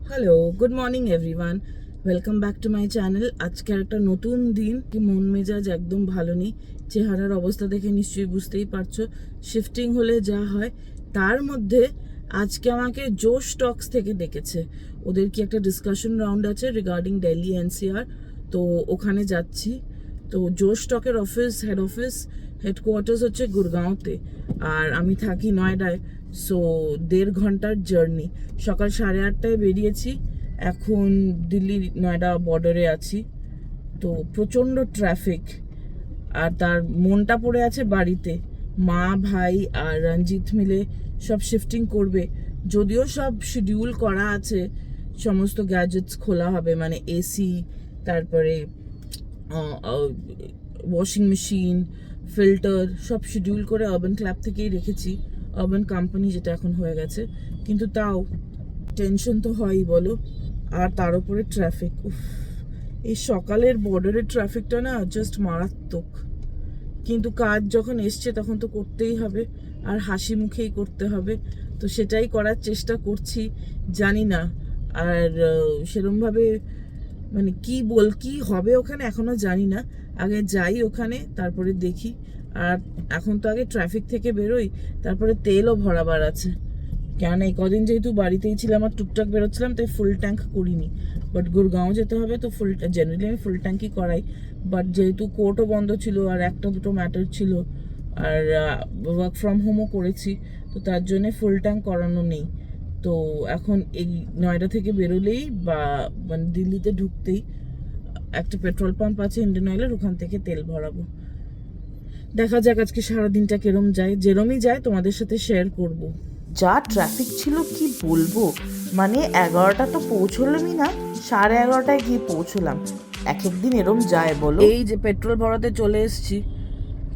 Hello, good morning everyone, welcome back to my channel. আজকে একটা নতুন দিন, কি মন মেজাজ একদম ভালো নেই। চেহারার অবস্থা দেখে নিশ্চয়ই বুঝতেই পারছো শিফটিং হলে যা হয়। তার মধ্যে আজকে আমাকে জোশ টক্স থেকে ডেকেছে। ওদের কি একটা ডিসকাশন রাউন্ড আছে রিগার্ডিং দিল্লি এনসিআর, তো ওখানে যাচ্ছি। তো জোশ টকের হেড অফিস হেডকোয়ার্টার্স হচ্ছে গুরগাঁওতে, আর আমি থাকি নয়ডায়। সো 1.5 ঘন্টার জার্নি। সকাল 8:30টায় বেরিয়েছি, এখন দিল্লি নয়ডা বর্ডারে আছি। তো প্রচণ্ড ট্রাফিক, আর তার মনটা পড়ে আছে বাড়িতে। মা, ভাই আর রঞ্জিত মিলে সব শিফটিং করবে, যদিও সব শিডিউল করা আছে। সমস্ত গ্যাজেটস খোলা হবে, মানে এসি, তারপরে ওয়াশিং মেশিন, ফিল্টার, সব শিডিউল করে আরবান ক্লাব থেকেই রেখেছি, আরবান কোম্পানি যেটা এখন হয়ে গেছে। কিন্তু তাও টেনশন তো হয়ই বলো। আর তার উপরে ট্রাফিক, এই সকালের বর্ডারের ট্রাফিকটা না জাস্ট মারাত্মক। কিন্তু কাজ যখন এসছে তখন তো করতেই হবে, আর হাসি মুখেই করতে হবে। তো সেটাই করার চেষ্টা করছি। জানি না আর সেরমভাবে মানে কি হবে ওখানে এখনো জানি না। আগে যাই ওখানে, তারপরে দেখি। আর এখন তো আগে ট্রাফিক থেকে বেরোই, তারপরে তেলও ভরাবার আছে। কেন এই কদিন যেহেতু বাড়িতেই ছিলাম আর টুকটাক বেরোচ্ছিলাম, তাই ফুল ট্যাঙ্ক করিনি। বাট গুরগাঁও যেতে হবে তো জেনারেলি আমি ফুল ট্যাঙ্কই করাই। বাট যেহেতু কোর্টও বন্ধ ছিল আর একটা দুটো ম্যাটার ছিল, আর ওয়ার্ক ফ্রম হোমও করেছি, তো তার জন্যে ফুল ট্যাঙ্ক করানো নেই। তো এখন এই নয়ডা থেকে বেরোলেই বা মানে দিল্লিতে ঢুকতেই একটা পেট্রোল পাম্প আছে ইন্ডিয়ান অয়েলের, ওখান থেকে তেল ভরাবো। দেখা যাক আজকে সারাদিনটা কেরম যায়। যেরমই যায় তোমাদের সাথে শেয়ার করব। যা ট্রাফিক ছিল কি বলবো, মানে 11টা তো পৌঁছলামই না, 11:30টায় গিয়ে পৌঁছলাম। এক একদিন এরম যায় বলো। এই যে পেট্রোল ভরাতে চলে এসেছি,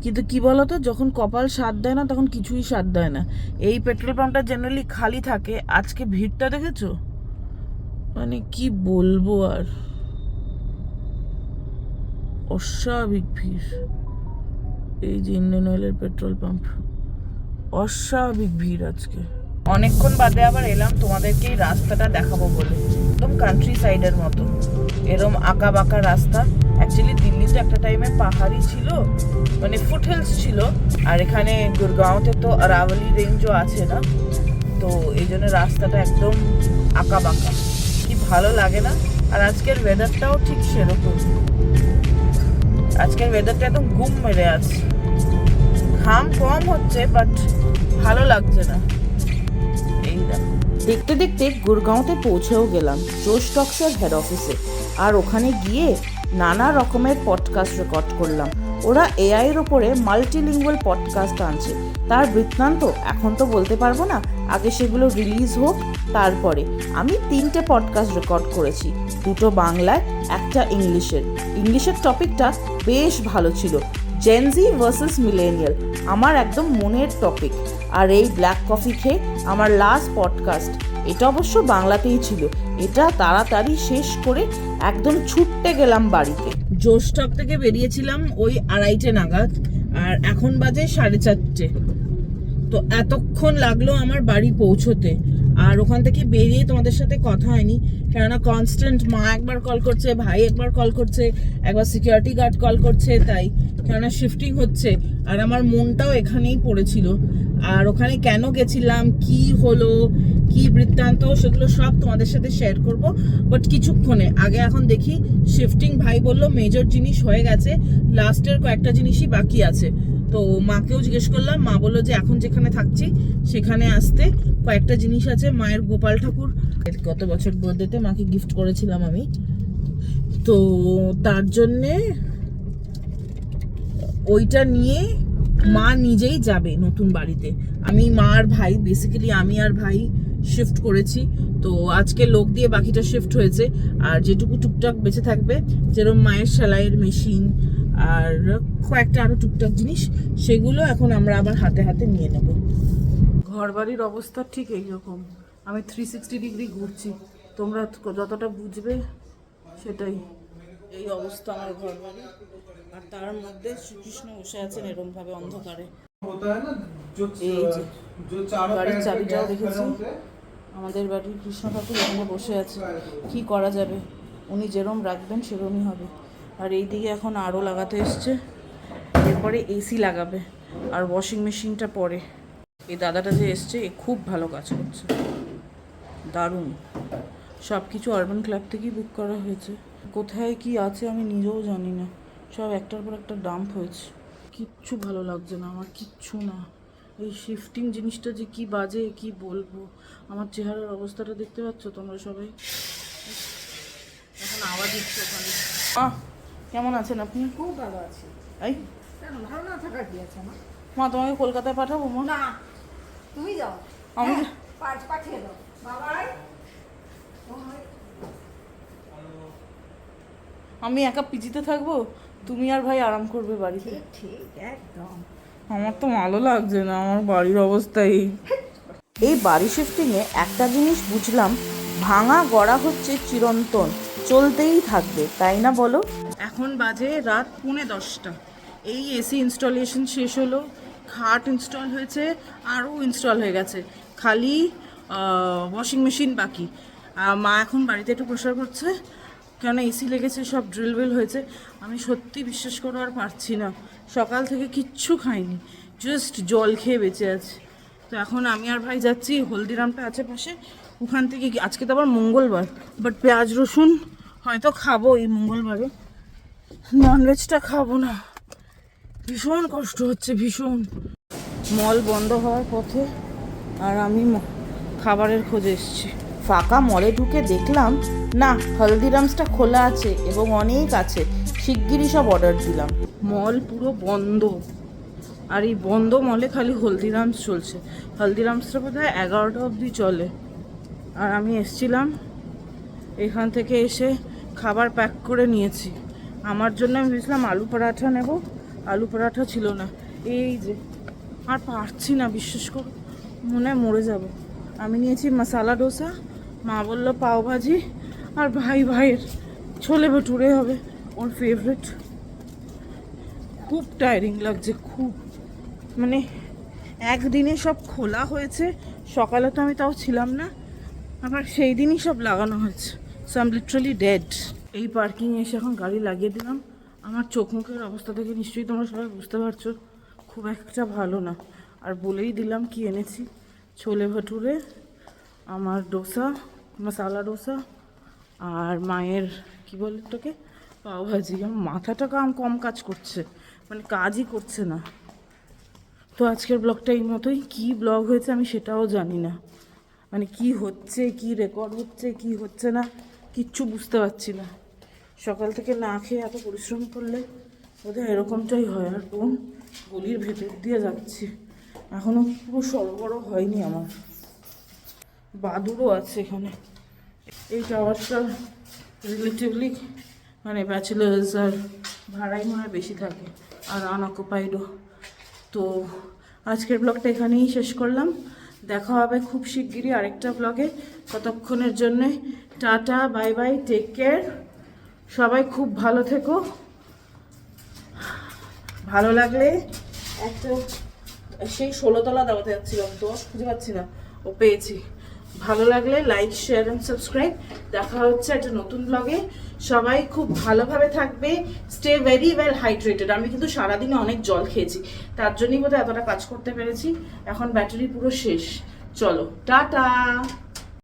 কিন্তু কি বলতো, যখন কপাল সাথ দেয় না তখন কিছুই সাথ দেয় না। এই পেট্রোল পাম্পটা জেনারেলি খালি থাকে, আজকে ভিড়টা দেখেছো, মানে কি বলবো আর, অস্বাভাবিক ভিড়। এই যে ইন্ডিয়ান অয়েলের পেট্রোল পাম্প, অস্বাভাবিক ভিড় আজকে। অনেকক্ষণ বাদে আবার এলাম তোমাদেরকে এই রাস্তাটা দেখাবো বলে। একদম কান্ট্রি সাইডের মতো, এরম আঁকা বাঁকা রাস্তা। অ্যাকচুয়ালি দিল্লিতে একটা টাইমে পাহাড়ি ছিল, মানে ফুট হিলস ছিল, আর এখানে গুরগাঁওতে তো আরাওয়ালি রেঞ্জও আছে না, তো এই জন্য রাস্তাটা একদম আঁকা বাঁকা। কি ভালো লাগে না। আর আজকের ওয়েদারটাও ঠিক সেরকম, আজকের ওয়েদারটা একদম ঘুম মেরে আছে। ঘাম কম হচ্ছে বাট ভালো লাগছে না। এই দেখো, দেখতে দেখতে গুরগাঁওতে পৌঁছেও গেলাম জোশ টক্সের হেড অফিসে। আর ওখানে গিয়ে নানা রকমের পডকাস্ট রেকর্ড করলাম। ওরা এআইয়ের ওপরে মাল্টিলিঙ্গুয়াল পডকাস্ট আনছে, তার বৃত্তান্ত এখন তো বলতে পারবো না, আগে সেগুলো রিলিজ হোক তারপরে। আমি 3টে পডকাস্ট রেকর্ড করেছি, 2টো বাংলায়, একটা ইংলিশের টপিকটা বেশ ভালো ছিল, জেনজি ভার্সেস মিলেনিয়াল, আমার একদম মনের টপিক। আর এই ব্ল্যাক কফি খেয়ে আমার লাস্ট পডকাস্ট, এটা অবশ্য বাংলাতেই ছিল। এটা তাড়াতাড়ি শেষ করে একদম ছুটতে গেলাম বাড়িতে। জোশটক থেকে বেরিয়েছিলাম ওই 2:30টে নাগাদ, আর এখন বাজে 4:30। তো এতক্ষণ লাগলো আমার বাড়ি পৌঁছতে। আর ওখান থেকে বেরিয়ে তোমাদের সাথে কথা হয়নি, কেননা কনস্ট্যান্ট মা একবার কল করছে, ভাই একবার কল করছে, একবার সিকিউরিটি গার্ড কল করছে, তাই কেননা শিফটিং হচ্ছে। আর আমার মনটাও এখানেই পড়েছিল। আর ওখানে কেন গেছিলাম, কি হলো, কি বৃত্তান্ত, সেগুলো সব তোমাদের সাথে শেয়ার করব, বাট কিছুক্ষণে আগে। এখন দেখি শিফটিং, ভাই বললো মেজর জিনিস হয়ে গেছে, লাস্টের কয়েকটা জিনিসই বাকি আছে। তো মাকেও জিজ্ঞেস করলাম, মা বললো যে এখন যেখানে থাকছি সেখানে আসতে কয়েকটা জিনিস আছে। মায়ের গোপাল ঠাকুর গত বছর বার্থডেতে মাকে গিফট করেছিলাম আমি, তো তার জন্যে ওইটা নিয়ে মা নিজেই যাবে নতুন বাড়িতে। আমি, মা আর ভাই, বেসিক্যালি আমি আর ভাই শিফট করেছি। তো আজকে লোক দিয়ে বাকিটা শিফট হয়েছে, আর যেটুকু টুকটাক বেঁচে থাকবে, যেরকম মায়ের সেলাইয়ের মেশিন আর কয়েকটা আরো টুকটাক জিনিস, সেগুলো এখন আমরা আবার হাতে হাতে নিয়ে নেব। ঘর বাড়ির অবস্থা ঠিক এইরকম। আমি 360 ডিগ্রি ঘুরছি, তোমরা যতটা বুঝবে সেটাই। এই অবস্থা আমার ঘর বাড়ি, আর তার মধ্যে শ্রীকৃষ্ণ বসে আছেন এরকম ভাবে অন্ধকারে। होता है ना এই যে जो चारों গাড়ির पैर पे চাবিটাও गैस দেখেছি, खड़े होते हैं আমাদের বাড়ির কৃষ্ণ ঠাকুর এখানে বসে আছে, কি করা যাবে, উনি যেরম রাখবেন সেরমই হবে। আর এই দিকে এখন আরও লাগাতে এসছে, এরপরে এসি লাগাবে আর ওয়াশিং মেশিনটা পরে। এই দাদাটা যে এসছে এ খুব ভালো কাজ করছে, দারুণ। সব কিছু আরবান ক্লাব থেকেই বুক করা হয়েছে। কোথায় কি আছে আমি নিজেও জানি না, সব একটার পর একটা ডাম্প হয়েছে। কিচ্ছু ভালো লাগছে না আমার, কিচ্ছু না। এই শিফটিং জিনিসটা যে কি বাজে কি বলবো। আমার চেহারার অবস্থাটা দেখতে পাচ্ছ তোমরা সবাই? এখন আওয়াজ দিচ্ছে ওখানে। কেমন আছেন আপনি? খুব ভালো আছি। এই কেন ভালো না থাকার কি আছে আমার? মা তোমাকে কলকাতায় পাঠাবো মা? না, তুমি যাও। আমি হ্যাঁ, পাঠিয়ে দাও বাবাই। আমি একা পিজিতে থাকবো, তুমি আর ভাই আরাম করবে বাড়িতে। ঠিক ঠিক একদম। আমার তো ভালো লাগছে না আমার বাড়ির অবস্থায়। এই বাড়ি শিফটিংয়ে একটা জিনিস বুঝলাম, ভাঙা গড়া হচ্ছে চিরন্তন, চলতেই থাকবে, তাই না বলো? এখন বাজে রাত 10:45। এই এসি ইনস্টলেশন শেষ হলো, খাট ইনস্টল হয়েছে, আরও ইনস্টল হয়ে গেছে, খালি ওয়াশিং মেশিন বাকি। মা এখন বাড়িতে একটু প্রেশার করছে, কেন এসি লেগেছে, সব ড্রিল উইল হয়েছে। আমি সত্যি বিশ্বাস করে আর পারছি না, সকাল থেকে কিচ্ছু খাইনি, জাস্ট জল খেয়ে বেঁচে আছি। তো এখন আমি আর ভাই যাচ্ছি, হলদিরামটা আছে পাশে, ওখান থেকে আজকে তো আবার মঙ্গলবার, বাট পেঁয়াজ রসুন হয়তো খাবো এই মঙ্গলবারে, ননভেজটা খাবো না। ভীষণ কষ্ট হচ্ছে, ভীষণ। মল বন্ধ হওয়ার পথে আর আমি খাবারের খোঁজে এসেছি। ফাঁকা মলে ঢুকে দেখলাম না, হলদিরামসটা খোলা আছে এবং অনেক আছে, শিগগিরই সব অর্ডার দিলাম। মল পুরো বন্ধ, আর এই বন্ধ মলে খালি হলদিরামস চলছে। হলদিরামসটা বোধহয় 11টা অবধি চলে। আর আমি এসছিলাম, এখান থেকে এসে খাবার প্যাক করে নিয়েছি। আমার জন্য আমি ভেবেছিলাম আলু পরাঠা নেব, আলু পরাঠা ছিল না। এই যে আর পারছি না, বিশ্বাস করো মনে হয় মরে যাব। আমি নিয়েছি মশালা ডোসা, মা বললো পাওভাজি, আর ভাইয়ের ছোলে ভটুরে হবে, ওর ফেভারিট। খুব টায়ারিং লাগছে, খুব, মানে একদিনে সব খোলা হয়েছে, সকালে তো আমি তাও ছিলাম না, আবার সেই দিনই সব লাগানো হয়েছে। So I am literally dead. এই পার্কিংয়ে এসে এখন গাড়ি লাগিয়ে দিলাম। আমার চোখ মুখের অবস্থা থেকে নিশ্চয়ই তোমরা সবাই বুঝতে পারছো, খুব একটা ভালো না। আর বলেই দিলাম কি এনেছি, ছোলে ভটুরে, আমার ডোসা, মশালা ডোসা, আর মায়ের কি বলে ওটাকে, পাওভাজি। আমার মাথাটা কম কাজ করছে, মানে কাজই করছে না। তো আজকের ব্লগটা এই মতোই। কী ব্লগ হয়েছে আমি সেটাও জানি না, মানে কি হচ্ছে, কি রেকর্ড হচ্ছে, কি হচ্ছে না, কিচ্ছু বুঝতে পারছি না। সকাল থেকে না খেয়ে এত পরিশ্রম করলে বোধহয় এরকমটাই হয়। আর কোন গলির ভেতর দিয়ে যাচ্ছি, এখনও পুরো সরবরাহ হয়নি আমার। বাদুড়ও আছে এখানে। এই টাওয়ারটা রিলেটিভলি মানে ব্যাচেলার্স আর ভাড়াই মনে হয় বেশি থাকে, আর আনঅকুপাইডও। তো আজকের ব্লগটা এখানেই শেষ করলাম, দেখা হবে খুব শিগগিরই আরেকটা ব্লগে। ততক্ষণের জন্যে tata, bye bye, take care, সবাই খুব ভালো থেকো। ভালো লাগলে একটা সেই 16তলা দাওয়াতে যাচ্ছিলাম, তো খুঁজে পাচ্ছি না, ও পেয়েছি। ভালো লাগলে লাইক, শেয়ার অ্যান্ড সাবস্ক্রাইব। দেখা হচ্ছে একটা নতুন ব্লগে। সবাই খুব ভালোভাবে থাকবে, স্টে ভেরি ওয়েল হাইড্রেটেড। আমি কিন্তু সারাদিনে অনেক জল খেয়েছি, তার জন্যই বোধহয় এতটা কাজ করতে পেরেছি। এখন ব্যাটারি পুরো শেষ। চলো টাটা।